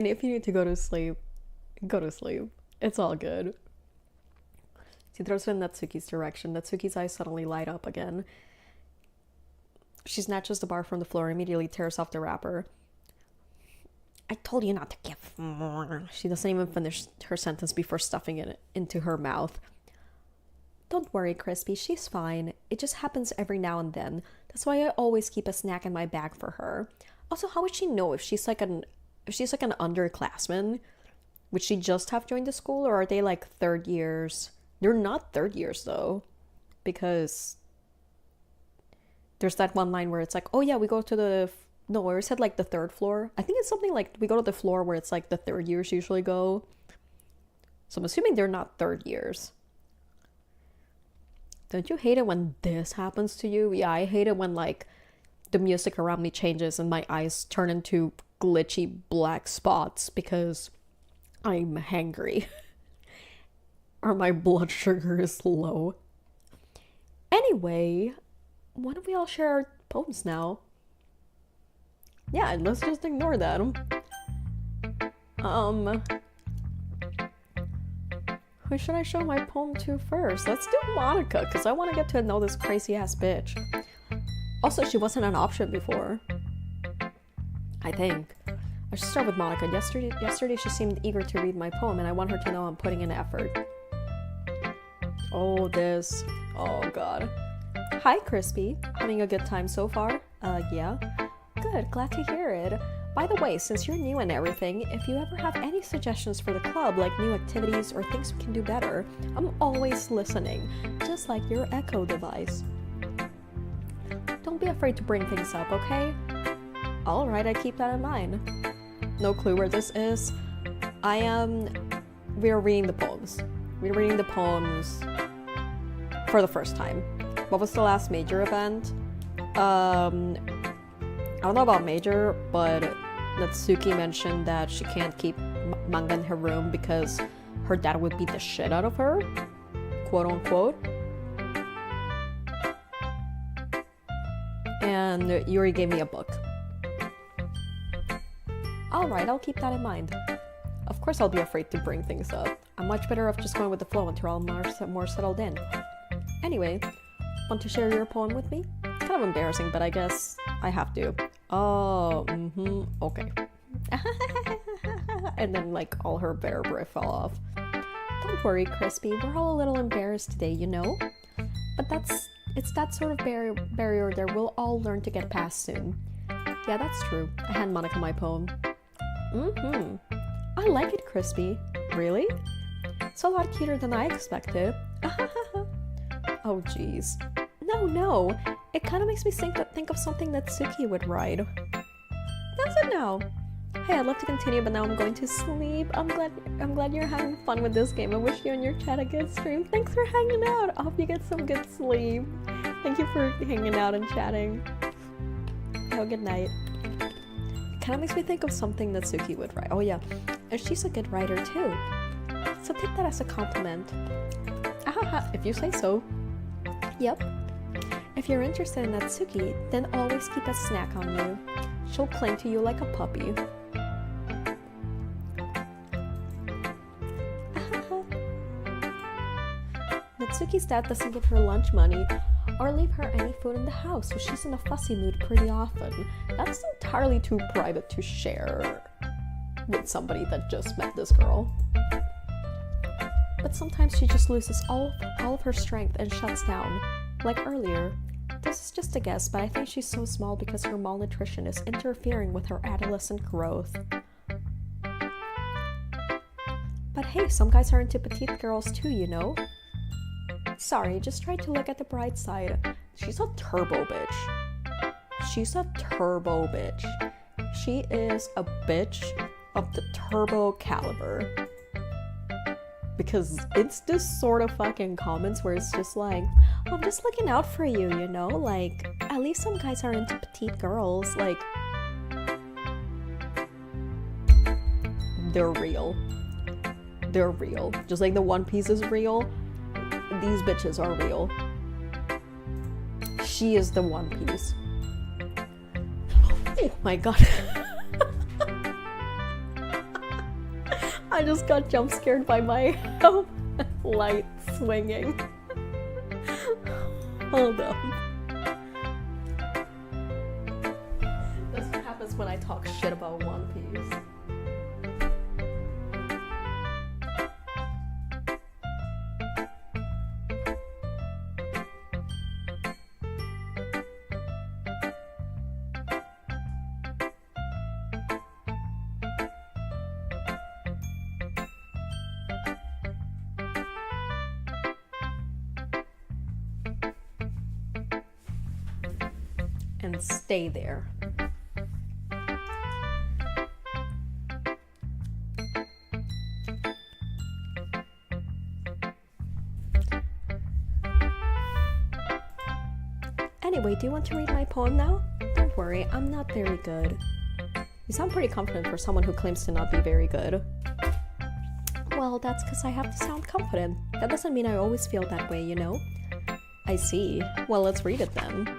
And if you need to go to sleep, go to sleep. It's all good. She throws it in Natsuki's direction. Natsuki's eyes suddenly light up again. She snatches the bar from the floor and immediately tears off the wrapper. I told you not to give more. She doesn't even finish her sentence before stuffing it into her mouth. Don't worry, Crispy, she's fine. It just happens every now and then. That's why I always keep a snack in my bag for her. Also, how would she know if she's like an underclassman? Would she just have joined the school, or are they like third years? They're not third years though, because there's that one line where it's like, oh yeah, we go to the no, where it said like the third floor. I think it's something like we go to the floor where it's like the third years usually go. So I'm assuming they're not third years. Don't you hate it when this happens to you? Yeah, I hate it when like the music around me changes and my eyes turn into glitchy black spots because I'm hangry. Or my blood sugar is low. Anyway, why don't we all share our poems now? Yeah, let's just ignore that. Who should I show my poem to first? Let's do Monica, because I want to get to know this crazy ass bitch. Also, she wasn't an option before. I think. I should start with Monica. Yesterday she seemed eager to read my poem, and I want her to know I'm putting in effort. Oh, this. Oh, God. Hi, Crispy. Having a good time so far? Yeah. Good, glad to hear it. By the way, since you're new and everything, if you ever have any suggestions for the club, like new activities or things we can do better, I'm always listening, just like your echo device. Don't be afraid to bring things up, okay? Alright, I keep that in mind. No clue where this is. We're reading the poems. We're reading the poems for the first time. What was the last major event? I don't know about major, but Natsuki mentioned that she can't keep manga in her room because her dad would beat the shit out of her, quote unquote. And Yuri gave me a book. Alright, I'll keep that in mind. Of course I'll be afraid to bring things up. I'm much better off just going with the flow until I'm more settled in. Anyway, want to share your poem with me? Kind of embarrassing, but I guess I have to. Oh, okay. And then like all her vertebrae fell off. Don't worry, Crispy, we're all a little embarrassed today, you know? But it's that sort of barrier that we'll all learn to get past soon. Yeah, that's true. I hand Monica my poem. I like it, Crispy. Really? It's a lot cuter than I expected. Oh, jeez. No. It kind of makes me think of something that Suki would write. Does it now? Hey, I'd love to continue, but now I'm going to sleep. I'm glad you're having fun with this game. I wish you and your chat a good stream. Thanks for hanging out. I hope you get some good sleep. Thank you for hanging out and chatting. Have a good night. It kind of makes me think of something that Suki would write. Oh yeah, and she's a good writer too. So take that as a compliment. If you say so. Yep. If you're interested in Natsuki, then always keep a snack on you. She'll cling to you like a puppy. Natsuki's dad doesn't give her lunch money or leave her any food in the house, so she's in a fussy mood pretty often. That's entirely too private to share with somebody that just met this girl. But sometimes she just loses all of her strength and shuts down. Like earlier. This is just a guess, but I think she's so small because her malnutrition is interfering with her adolescent growth. But hey, some guys are into petite girls too, you know? Sorry, just try to look at the bright side. She's a turbo bitch. She's a turbo bitch. She is a bitch of the turbo caliber. Because it's this sort of fucking comments where it's just like, oh, I'm just looking out for you, you know? Like, at least some guys are into petite girls. Like, they're real. They're real. Just like the One Piece is real, these bitches are real. She is the One Piece. Oh my god. I just got jump scared by my light swinging. Hold up. That's what happens when I talk shit about One Piece. And stay there. Anyway, do you want to read my poem now? Don't worry, I'm not very good. You sound pretty confident for someone who claims to not be very good. Well, that's because I have to sound confident. That doesn't mean I always feel that way, you know? I see. Well, let's read it then.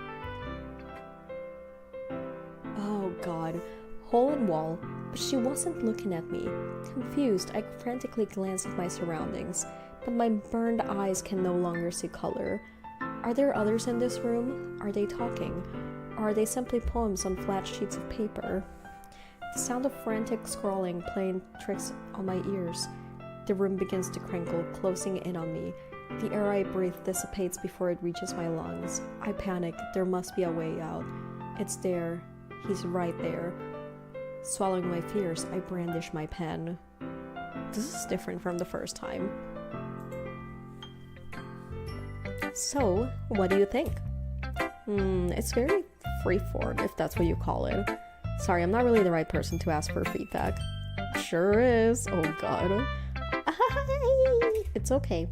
God, hole in wall, but she wasn't looking at me. Confused, I frantically glanced at my surroundings, but my burned eyes can no longer see color. Are there others in this room? Are they talking? Or are they simply poems on flat sheets of paper? The sound of frantic scrawling playing tricks on my ears. The room begins to crinkle, closing in on me. The air I breathe dissipates before it reaches my lungs. I panic. There must be a way out. It's there. He's right there. Swallowing my fears, I brandish my pen. This is different from the first time. So, what do you think? It's very freeform, if that's what you call it. Sorry, I'm not really the right person to ask for feedback. Sure is. Oh god. It's okay.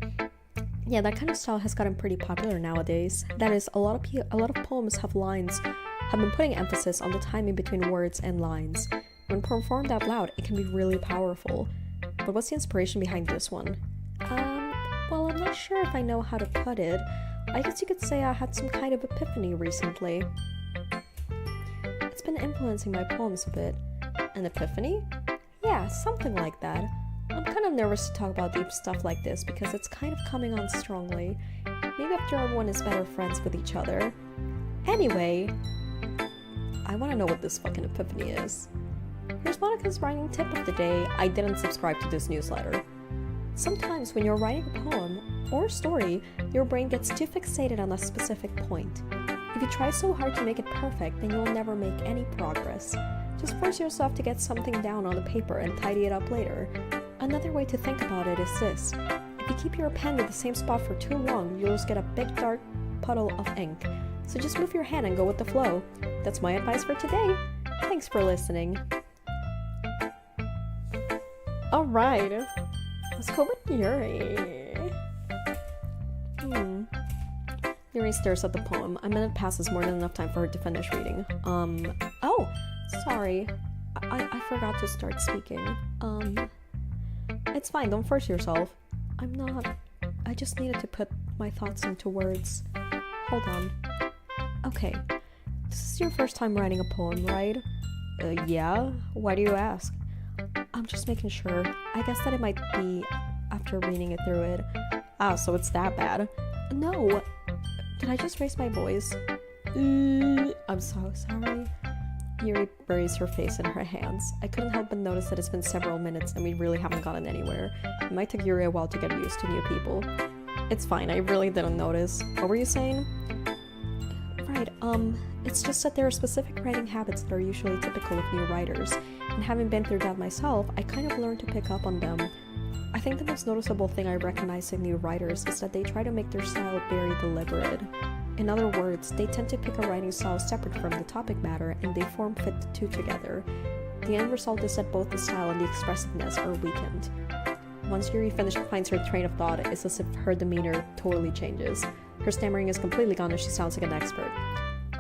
Yeah, that kind of style has gotten pretty popular nowadays. That is, a lot of poems have been putting emphasis on the timing between words and lines. When performed out loud, it can be really powerful. But what's the inspiration behind this one? Well, I'm not sure if I know how to put it. I guess you could say I had some kind of epiphany recently. It's been influencing my poems a bit. An epiphany? Yeah, something like that. I'm kind of nervous to talk about deep stuff like this because it's kind of coming on strongly. Maybe after everyone is better friends with each other. Anyway, I want to know what this fucking epiphany is. Here's Monica's writing tip of the day. I didn't subscribe to this newsletter. Sometimes when you're writing a poem or a story, your brain gets too fixated on a specific point. If you try so hard to make it perfect, then you'll never make any progress. Just force yourself to get something down on the paper and tidy it up later. Another way to think about it is this. If you keep your pen in the same spot for too long, you'll just get a big dark puddle of ink. So just move your hand and go with the flow. That's my advice for today. Thanks for listening. Alright, let's go with Yuri. Yuri stares at the poem. A minute passes, more than enough time for her to finish reading. Oh, sorry. I forgot to start speaking. It's fine, don't force yourself. I just needed to put my thoughts into words. Hold on. Okay, this is your first time writing a poem, right? Yeah? Why do you ask? I'm just making sure. I guess that it might be after reading it through it. Ah, so it's that bad. No! Did I just raise my voice? I'm so sorry. Yuri buries her face in her hands. I couldn't help but notice that it's been several minutes and we really haven't gotten anywhere. It might take Yuri a while to get used to new people. It's fine, I really didn't notice. What were you saying? Right, it's just that there are specific writing habits that are usually typical of new writers, and having been through that myself, I kind of learned to pick up on them. I think the most noticeable thing I recognize in new writers is that they try to make their style very deliberate. In other words, they tend to pick a writing style separate from the topic matter, and they form-fit the two together. The end result is that both the style and the expressiveness are weakened. Once Yuri finds her train of thought, it's as if her demeanor totally changes. Her stammering is completely gone and she sounds like an expert.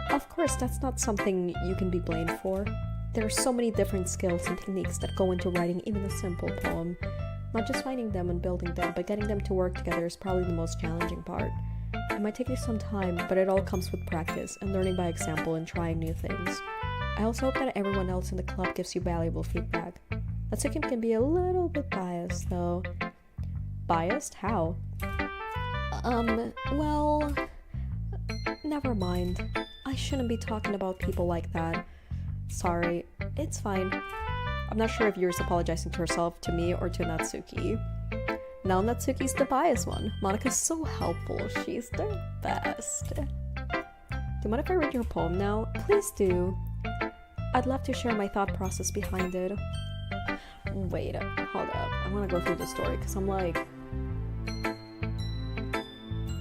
Of course, that's not something you can be blamed for. There are so many different skills and techniques that go into writing even a simple poem. Not just finding them and building them, but getting them to work together is probably the most challenging part. It might take you some time, but it all comes with practice and learning by example and trying new things. I also hope that everyone else in the club gives you valuable feedback. Natsuki can be a little bit biased, though. Biased? How? Well... Never mind. I shouldn't be talking about people like that. Sorry. It's fine. I'm not sure if Yuri's apologizing to herself, to me, or to Natsuki. Now Natsuki's the biased one. Monika's so helpful. She's the best. Do you mind if I read your poem now? Please do. I'd love to share my thought process behind it. Wait, hold up. I want to go through the story, because I'm like...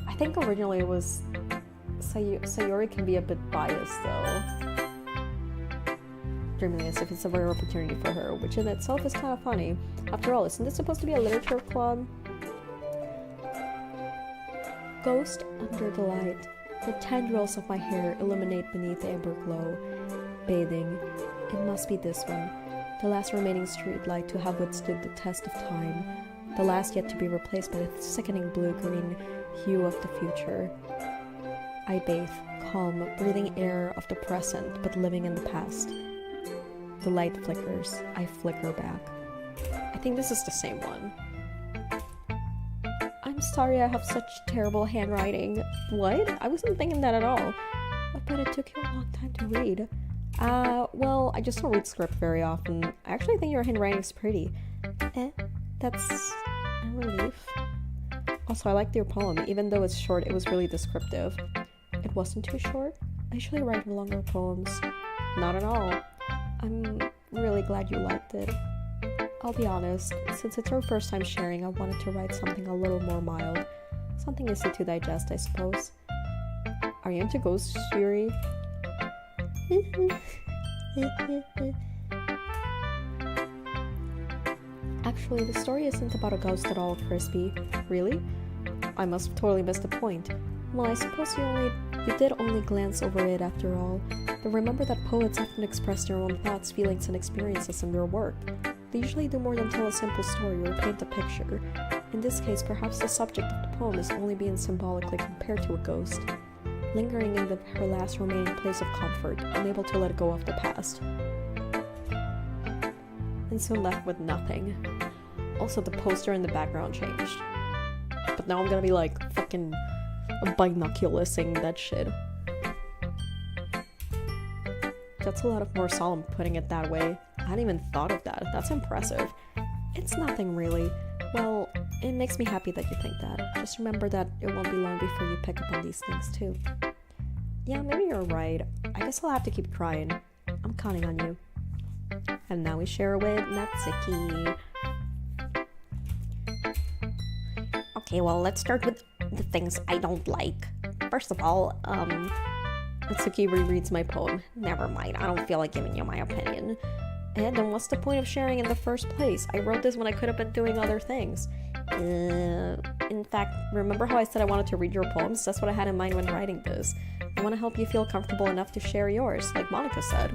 I think originally it was... Sayori can be a bit biased, though. Dreaming as if it's a rare opportunity for her, which in itself is kind of funny. After all, isn't this supposed to be a literature club? Ghost under the light. The tendrils of my hair illuminate beneath the amber glow. Bathing. It must be this one. The last remaining street light to have withstood the test of time. The last yet to be replaced by the sickening blue-green hue of the future. I bathe, calm, breathing air of the present, but living in the past. The light flickers. I flicker back. I think this is the same one. I'm sorry I have such terrible handwriting. What? I wasn't thinking that at all. But it took you a long time to read. Well, I just don't read script very often. I actually think your handwriting's pretty. That's a relief. Also, I liked your poem. Even though it's short, it was really descriptive. It wasn't too short. I usually write longer poems. Not at all. I'm really glad you liked it. I'll be honest, since it's our first time sharing, I wanted to write something a little more mild. Something easy to digest, I suppose. Are you into ghosts, Yuri? Actually, the story isn't about a ghost at all, Crispy. Really? I must have totally missed the point. Well, I suppose you did only glance over it after all. But remember that poets often express their own thoughts, feelings, and experiences in their work. They usually do more than tell a simple story or paint a picture. In this case, perhaps the subject of the poem is only being symbolically compared to a ghost, lingering in her last remaining place of comfort, unable to let go of the past. And soon left with nothing. Also, the poster in the background changed. But now I'm gonna be like fucking binoculusing that shit. That's a lot of more solemn putting it that way. I hadn't even thought of that. That's impressive. It's nothing really. Well, it makes me happy that you think that. Just remember that it won't be long before you pick up on these things too. Yeah, maybe you're right. I guess I'll have to keep trying. I'm counting on you. And now we share with Natsuki. Okay, well, let's start with the things I don't like. First of all, Natsuki rereads my poem. Never mind, I don't feel like giving you my opinion. And then what's the point of sharing in the first place? I wrote this when I could have been doing other things. In fact, remember how I said I wanted to read your poems? That's what I had in mind when writing this. I want to help you feel comfortable enough to share yours, like Monika said.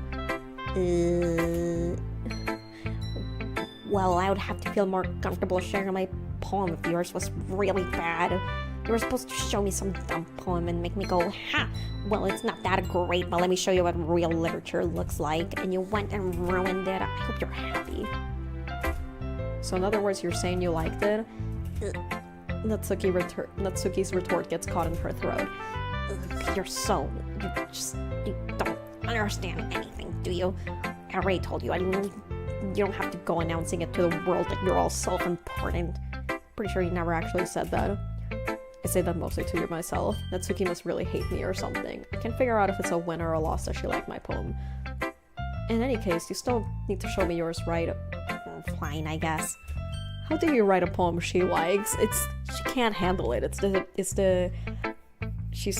Well, I would have to feel more comfortable sharing my poem if yours was really bad. You were supposed to show me some dumb poem and make me go, ha! Well, it's not that great, but let me show you what real literature looks like. And you went and ruined it. I hope you're happy. So in other words, you're saying you liked it? Natsuki's retort gets caught in her throat. You don't understand anything, do you? I already told you, you don't have to go announcing it to the world that you're all self-important. Pretty sure you never actually said that. I say that mostly to myself. Natsuki must really hate me or something. I can figure out if it's a win or a loss that she liked my poem. In any case, you still need to show me yours, right? Fine, I guess. How do you write a poem she likes? She can't handle it. She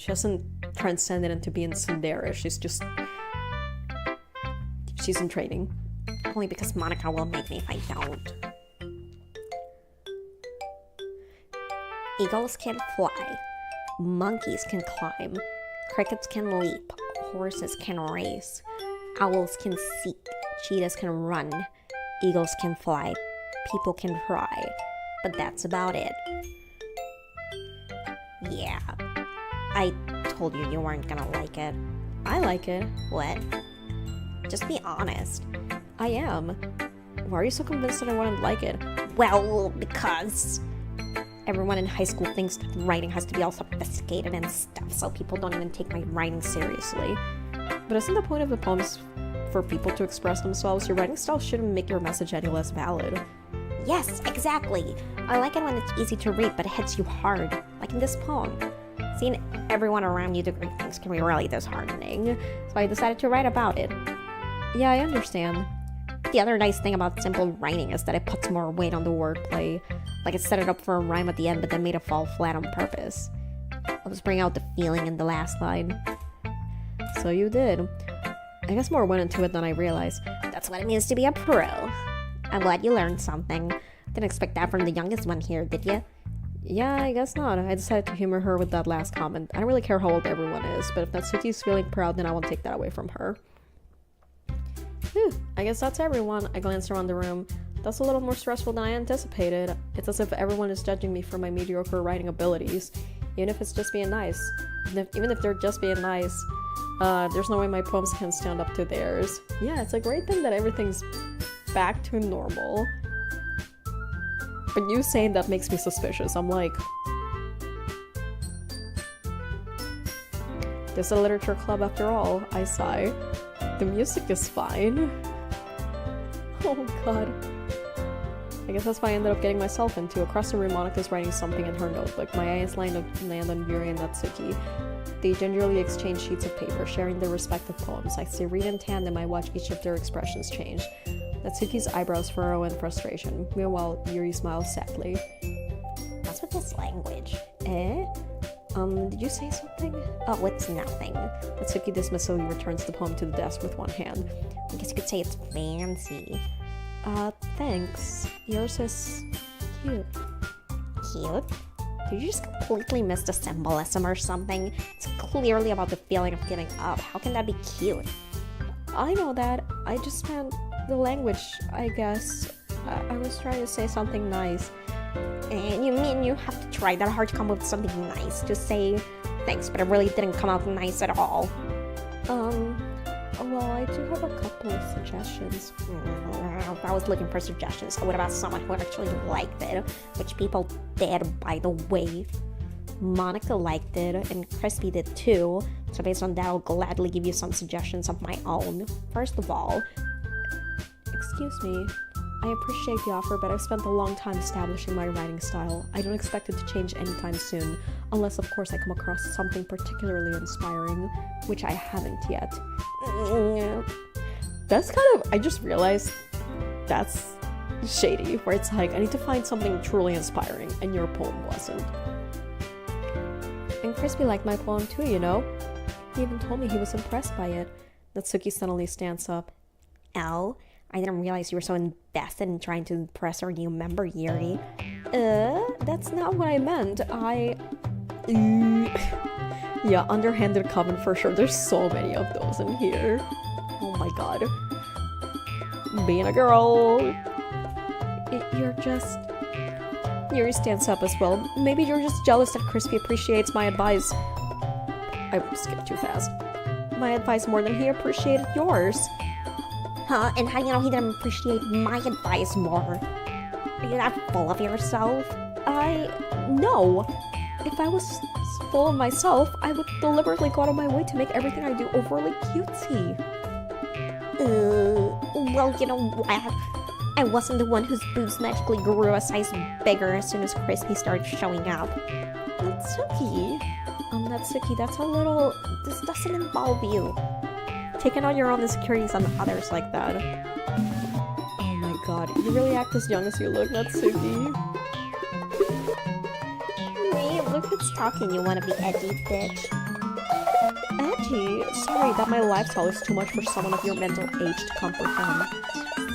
hasn't transcended into being tsundere. She's in training. Only because Monika will make me if I don't. Eagles can fly, monkeys can climb, crickets can leap, horses can race, owls can seek, cheetahs can run, eagles can fly, people can fly, but that's about it. Yeah, I told you weren't gonna like it. I like it. What? Just be honest. I am. Why are you so convinced that I wouldn't like it? Well, because everyone in high school thinks that writing has to be all sophisticated and stuff, so people don't even take my writing seriously. But isn't the point of the poems for people to express themselves? Your writing style shouldn't make your message any less valid. Yes, exactly. I like it when it's easy to read, but it hits you hard, like in this poem. Seeing everyone around you do great things can be really disheartening, so I decided to write about it. Yeah, I understand. The other nice thing about simple writing is that it puts more weight on the wordplay, like it set it up for a rhyme at the end but then made it fall flat on purpose. Let's bring out the feeling in the last line. So you did. I guess more went into it than I realized. That's what it means to be a pro. I'm glad you learned something. Didn't expect that from the youngest one here, did you? Yeah, I guess not. I decided to humor her with that last comment. I don't really care how old everyone is, but if Natsuki's feeling proud, then I won't take that away from her. Whew, I guess that's everyone. I glanced around the room. That's a little more stressful than I anticipated. It's as if everyone is judging me for my mediocre writing abilities, even if it's just being nice. Even if they're just being nice, there's no way my poems can stand up to theirs. Yeah, it's a great thing that everything's back to normal. But you saying that makes me suspicious. I'm like, there's a literature club after all, I sigh. The music is fine. Oh god. I guess that's why I ended up getting myself into. Across the room, Monika's writing something in her notebook. My eyes land on Yuri and Natsuki. They gingerly exchange sheets of paper, sharing their respective poems. As they read in tandem, I watch each of their expressions change. Natsuki's eyebrows furrow in frustration. Meanwhile, Yuri smiles sadly. What's with this language? Eh? Did you say something? Oh, it's nothing. Natsuki dismissively returns the poem to the desk with one hand. I guess you could say it's fancy. Thanks. Yours is cute. Cute? Did you just completely miss the symbolism or something? It's clearly about the feeling of giving up. How can that be cute? I know that. I just meant the language, I guess. I was trying to say something nice. And you mean you have to try that hard to come up with something nice? Just say thanks, but it really didn't come out nice at all. Well, I do have a couple of suggestions. If I was looking for suggestions, I would have asked someone who actually liked it, which people did, by the way. Monica liked it, and Crispy did too, so based on that, I'll gladly give you some suggestions of my own. First of all, excuse me, I appreciate the offer, but I've spent a long time establishing my writing style. I don't expect it to change anytime soon, unless of course I come across something particularly inspiring, which I haven't yet. That's kind of, I just realized that's shady, where it's like, I need to find something truly inspiring, and your poem wasn't. And Crispy liked my poem too, you know? He even told me he was impressed by it. Natsuki suddenly stands up. Oh? I didn't realize you were so invested in trying to impress our new member, Yuri. That's not what I meant. Yeah, underhanded comment for sure. There's so many of those in here. Oh my god. Being a girl. You're just... Yuri stands up as well. Maybe you're just jealous that Crispy appreciates my advice. I skipped too fast. My advice more than he appreciated yours. Huh? And how do you know he didn't appreciate my advice more? Are you that full of yourself? No. If I was full of myself, I would deliberately go out of my way to make everything I do overly cutesy. Well, you know what? I wasn't the one whose boobs magically grew a size bigger as soon as Crispy started showing up. Natsuki. Natsuki, that's a little... This doesn't involve you. Taking on your own insecurities on others like that. Oh my god, you really act as young as you look, Natsuki. Wait, look who's talking, you wanna be edgy, bitch. Edgy? Sorry, that my lifestyle is too much for someone of your mental age to comprehend.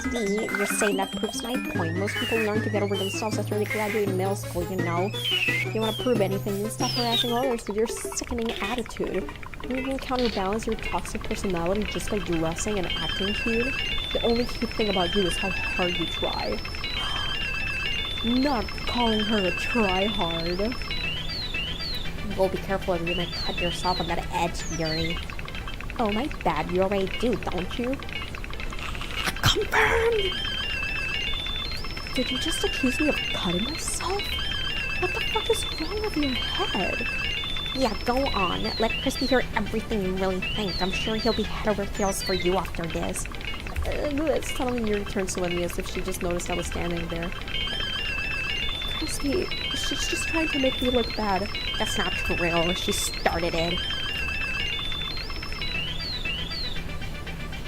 See, you're saying that proves my point. Most people learn to get over themselves after they graduate middle school, you know? If you want to prove anything, then stop harassing others with your sickening attitude. You can counterbalance your toxic personality just by dressing and acting cute. The only cute thing about you is how hard you try. Not calling her a try-hard. Well, be careful or you might cut yourself on that edge, Yuri. Oh, my bad. You already do, don't you? Come Confirmed! Did you just accuse me of cutting myself? What the fuck is wrong with your head? Yeah, go on. Let Crispy hear everything you really think. I'm sure he'll be head over heels for you after this. Suddenly Yuri turns to me as if she just noticed I was standing there. Crispy, she's just trying to make me look bad. That's not true. She started it.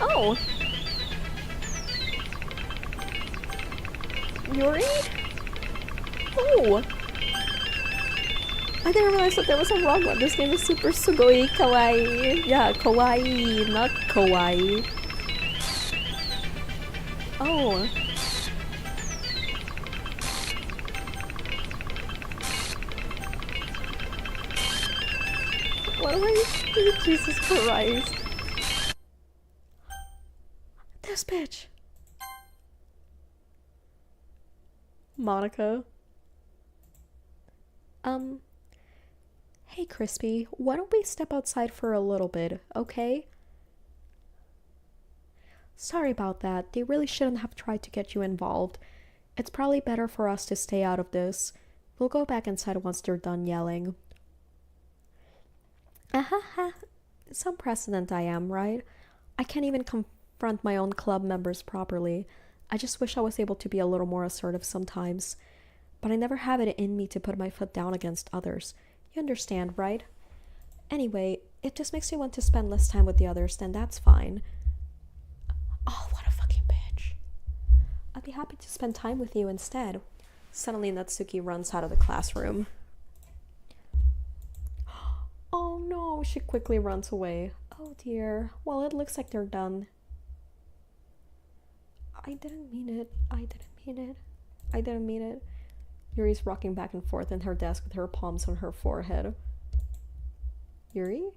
Oh! Yuri? Oh! I didn't realize that there was a wrong one. This game is super sugoi kawaii. Yeah, kawaii, not kawaii. Oh. What do I do? Jesus Christ. This bitch. Monica. Hey Crispy, why don't we step outside for a little bit, okay? Sorry about that. They really shouldn't have tried to get you involved. It's probably better for us to stay out of this. We'll go back inside once they're done yelling. Ahaha. Some precedent I am, right? I can't even confront my own club members properly. I just wish I was able to be a little more assertive sometimes. But I never have it in me to put my foot down against others. You understand, right? Anyway, if this makes you want to spend less time with the others, then that's fine. Oh, what a fucking bitch. I'd be happy to spend time with you instead. Suddenly Natsuki runs out of the classroom. Oh no, she quickly runs away. Oh dear. Well, it looks like they're done. I didn't mean it. I didn't mean it. I didn't mean it. Yuri's rocking back and forth in her desk with her palms on her forehead. Yuri?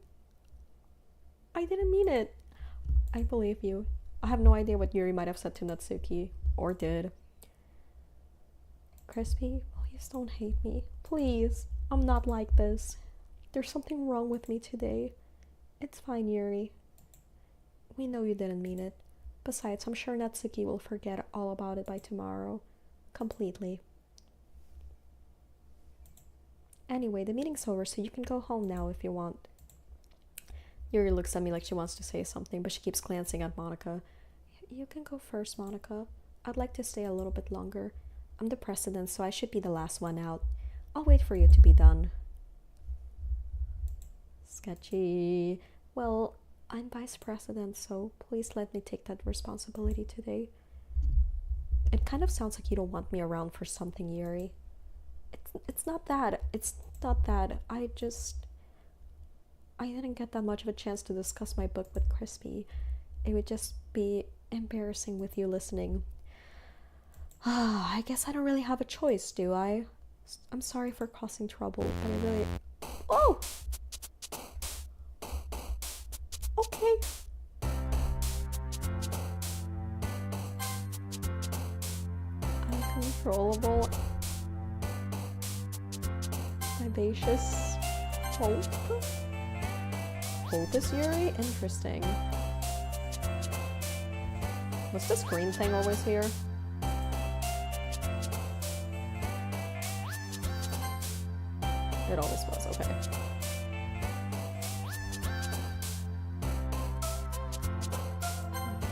I didn't mean it. I believe you. I have no idea what Yuri might have said to Natsuki. Or did. Crispy, please don't hate me. Please. I'm not like this. There's something wrong with me today. It's fine, Yuri. We know you didn't mean it. Besides, I'm sure Natsuki will forget all about it by tomorrow. Completely. Anyway, the meeting's over, so you can go home now if you want. Yuri looks at me like she wants to say something, but she keeps glancing at Monica. You can go first, Monica. I'd like to stay a little bit longer. I'm the president, so I should be the last one out. I'll wait for you to be done. Sketchy. Well, I'm vice president, so please let me take that responsibility today. It kind of sounds like you don't want me around for something, Yuri. It's not that. It's not that. I didn't get that much of a chance to discuss my book with Crispy. It would just be embarrassing with you listening. I guess I don't really have a choice, do I? I'm sorry for causing trouble, but I really... Oh! Okay. Uncontrollable. Vivacious. Hope? Hope is Yuri? Interesting. Was this green thing always here? It always was, okay.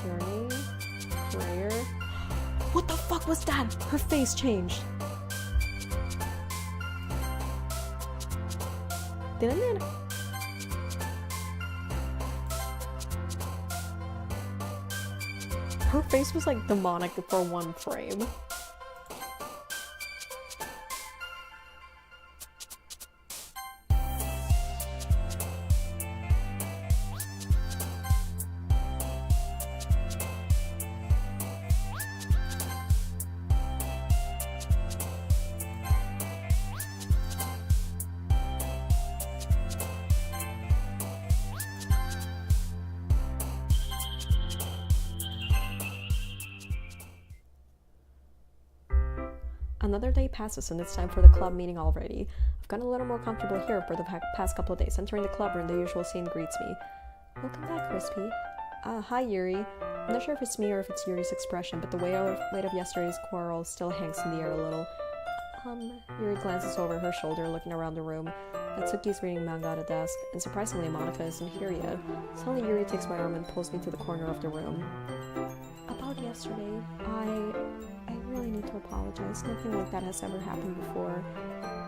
Journey. Prayer. What the fuck was that? Her face changed. Didn't it? Her face was like demonic for one frame. Another day passes and it's time for the club meeting already. I've gotten a little more comfortable here for the past couple of days. Entering the club room, the usual scene greets me. Welcome back, Crispy. Hi Yuri. I'm not sure if it's me or if it's Yuri's expression, but the weight of yesterday's quarrel still hangs in the air a little. Yuri glances over her shoulder, looking around the room. Natsuki's reading manga at a desk, and surprisingly Monika isn't here yet. Suddenly Yuri takes my arm and pulls me to the corner of the room. About yesterday, I really need to apologize. Nothing like that has ever happened before.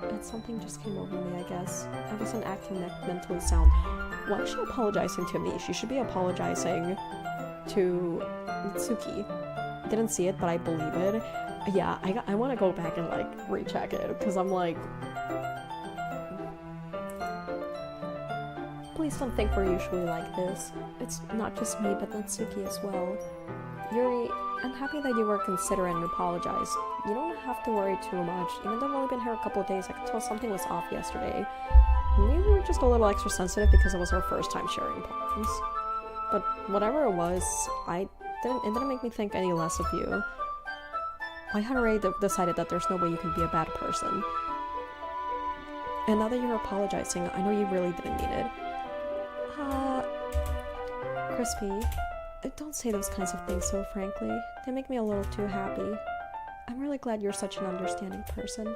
And something just came over me, I guess. I wasn't acting mentally sound. Why is she apologizing to me? She should be apologizing to Natsuki. Didn't see it, but I believe it. Yeah, I want to go back and, like, recheck it, because I'm like... Please don't think we're usually like this. It's not just me, but Natsuki as well. Yuri, I'm happy that you were considerate and apologized. You don't have to worry too much. Even though I've only been here a couple of days, I could tell something was off yesterday. Maybe we were just a little extra sensitive because it was our first time sharing plans. But whatever it was, it didn't make me think any less of you. I had already decided that there's no way you can be a bad person. And now that you're apologizing, I know you really didn't mean it. Crispy, don't say those kinds of things so frankly. They make me a little too happy. I'm really glad you're such an understanding person.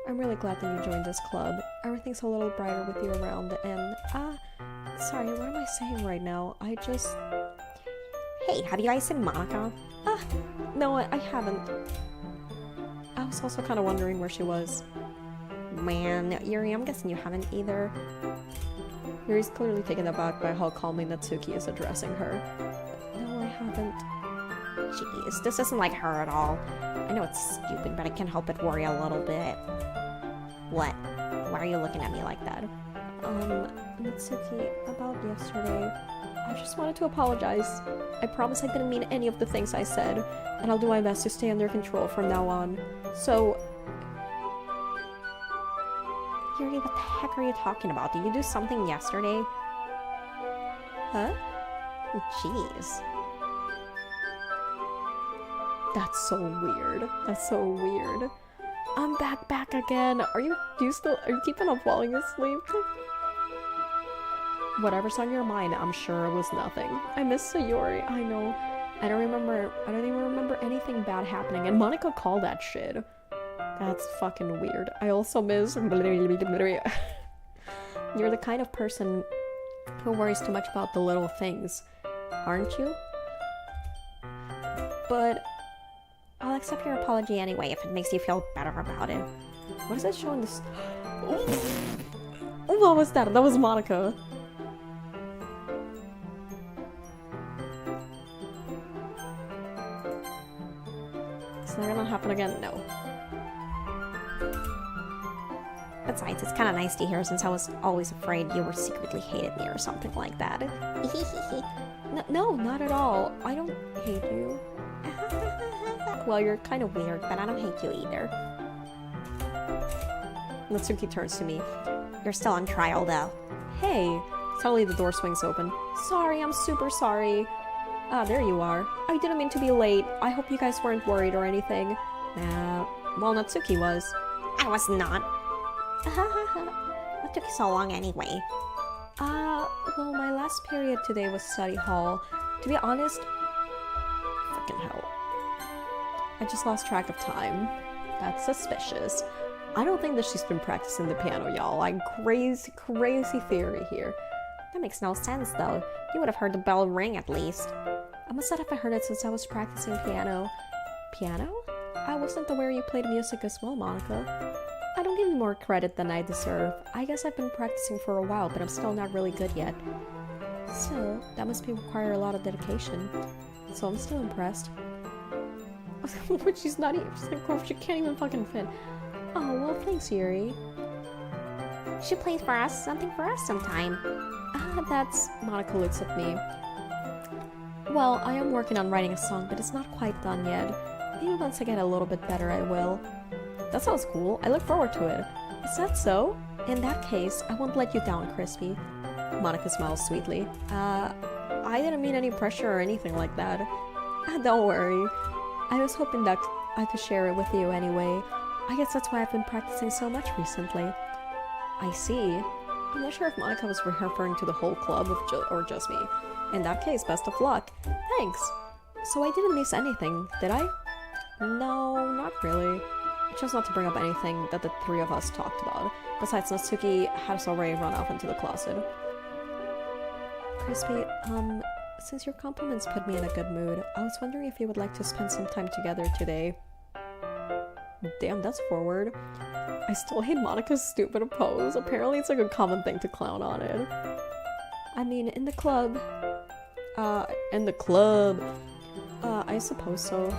I'm really glad that you joined this club. Everything's a little brighter with you around, and, sorry, what am I saying right now? Hey, have you guys seen Monika? No, I haven't. I was also kind of wondering where she was. Man, Yuri, I'm guessing you haven't either. Yuri's clearly taken aback by how calmly Natsuki is addressing her. No, I haven't. Jeez, this isn't like her at all. I know it's stupid, but I can't help but worry a little bit. What? Why are you looking at me like that? Natsuki, about yesterday, I just wanted to apologize. I promise I didn't mean any of the things I said, and I'll do my best to stay under control from now on. So... Yuri, what the heck are you talking about? Did you do something yesterday? Huh? Jeez. That's so weird. That's so weird. I'm back again. Are you keeping up falling asleep? Whatever's on your mind, I'm sure it was nothing. I miss Sayori, I know. I don't even remember anything bad happening, and Monika called that shit. That's fucking weird. I also miss... You're the kind of person who worries too much about the little things, aren't you? But I'll accept your apology anyway if it makes you feel better about it. What does it show in this? Oh, what was that? That was Monika. Is that gonna happen again? No. Besides, it's kind of nice to hear since I was always afraid you were secretly hated me or something like that. No, not at all. I don't hate you. Well, you're kind of weird, but I don't hate you either. Natsuki turns to me. You're still on trial, though. Hey! Suddenly the door swings open. Sorry, I'm super sorry. Ah, there you are. I didn't mean to be late. I hope you guys weren't worried or anything. Nah, well, Natsuki was. I was not. What took you so long anyway? Well, my last period today was study hall. To be honest, fucking hell. I just lost track of time. That's suspicious. I don't think that she's been practicing the piano, y'all. Like, crazy theory here. That makes no sense, though. You would have heard the bell ring, at least. I must not have heard it since I was practicing piano. Piano? I wasn't aware you played music as well, Monika. I don't give you more credit than I deserve. I guess I've been practicing for a while, but I'm still not really good yet. Still, that must require a lot of dedication. So I'm still impressed. But she's not even, she's like, she can't even fucking fit. Oh, well, thanks, Yuri. She plays for us, something for us sometime. That's... Monika looks at me. Well, I am working on writing a song, but it's not quite done yet. Maybe once I get a little bit better, I will. That sounds cool. I look forward to it. Is that so? In that case, I won't let you down, Crispy. Monika smiles sweetly. I didn't mean any pressure or anything like that. Don't worry. I was hoping that I could share it with you anyway. I guess that's why I've been practicing so much recently. I see. I'm not sure if Monica was referring to the whole club or just me. In that case, best of luck. Thanks. So I didn't miss anything, did I? No, not really. Just not to bring up anything that the three of us talked about. Besides, Natsuki has already run off into the closet. Crispy, since your compliments put me in a good mood, I was wondering if you would like to spend some time together today. Damn, that's forward. I still hate Monica's stupid pose. Apparently it's like a common thing to clown on it. I mean, in the club. I suppose so.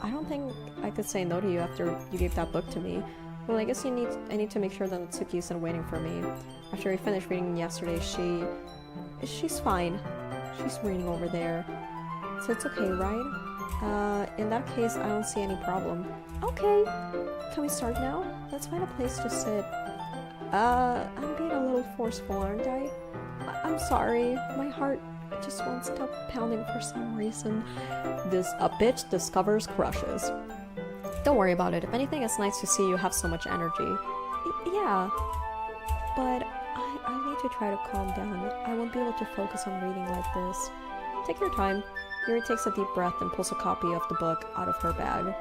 I don't think I could say no to you after you gave that book to me. Well, I guess I need to make sure that Natsuki isn't waiting for me. After we finished reading yesterday, she's fine. She's reading over there. So it's okay, right? In that case, I don't see any problem. Okay. Can we start now? Let's find a place to sit. I'm being a little forceful, aren't I? I'm sorry. My heart just won't stop pounding for some reason. A bitch discovers crushes. Don't worry about it. If anything, it's nice to see you have so much energy. Yeah. But I need to try to calm down. I won't be able to focus on reading like this. Take your time. Yuri takes a deep breath and pulls a copy of the book out of her bag.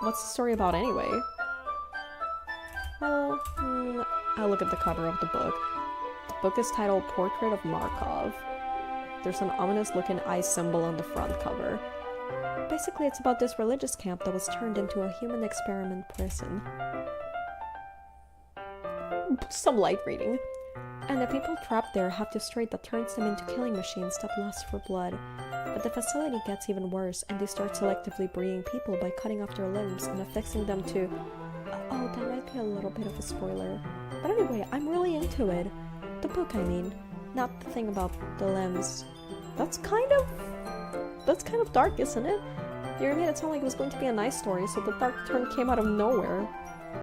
What's the story about anyway? Well, I'll look at the cover of the book. The book is titled Portrait of Markov. There's an ominous-looking eye symbol on the front cover. Basically, it's about this religious camp that was turned into a human experiment prison. Some light reading. And the people trapped there have this trait that turns them into killing machines that lust for blood. But the facility gets even worse, and they start selectively breeding people by cutting off their limbs and affixing them to... Oh, that might be a little bit of a spoiler. But anyway, I'm really into it. The book, I mean. Not the thing about the limbs. That's kind of dark, isn't it? You made it sound like it was going to be a nice story, so the dark turn came out of nowhere.